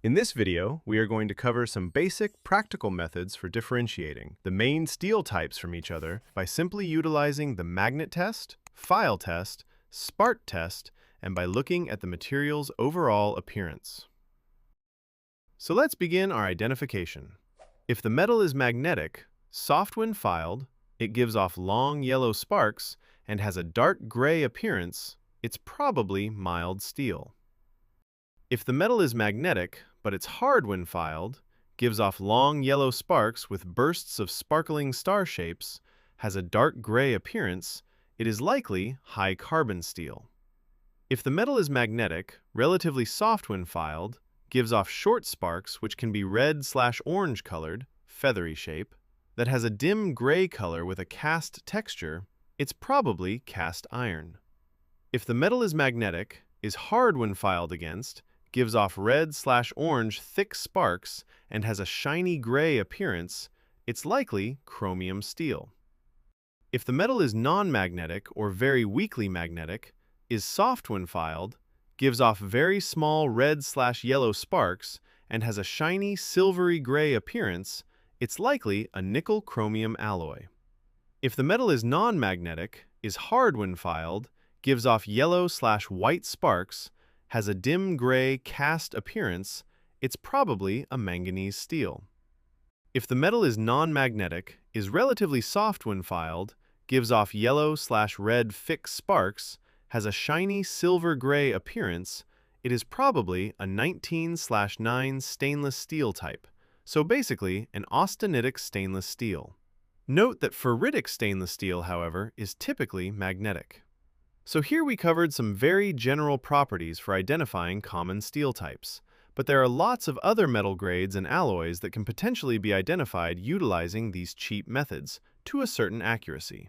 In this video, we are going to cover some basic practical methods for differentiating the main steel types from each other by simply utilizing the magnet test, file test, SPART test, and by looking at the material's overall appearance. So let's begin our identification. If the metal is magnetic, soft when filed, it gives off long yellow sparks and has a dark gray appearance, it's probably mild steel. If the metal is magnetic, but it's hard when filed, gives off long yellow sparks with bursts of sparkling star shapes, has a dark gray appearance, it is likely high carbon steel. If the metal is magnetic, relatively soft when filed, gives off short sparks which can be red/orange colored, feathery shape, that has a dim gray color with a cast texture, it's probably cast iron. If the metal is magnetic, is hard when filed against, gives off red/orange thick sparks, and has a shiny gray appearance, it's likely chromium steel. If the metal is non-magnetic or very weakly magnetic, is soft when filed, gives off very small red/yellow sparks, and has a shiny silvery gray appearance, it's likely a nickel-chromium alloy. If the metal is non-magnetic, is hard when filed, gives off yellow/white sparks, has a dim gray cast appearance, it's probably a manganese steel. If the metal is non-magnetic, is relatively soft when filed, gives off yellow/red fixed sparks, has a shiny silver-gray appearance, it is probably a 19/9 stainless steel type, so basically an austenitic stainless steel. Note that ferritic stainless steel, however, is typically magnetic. So here we covered some very general properties for identifying common steel types, but there are lots of other metal grades and alloys that can potentially be identified utilizing these cheap methods to a certain accuracy.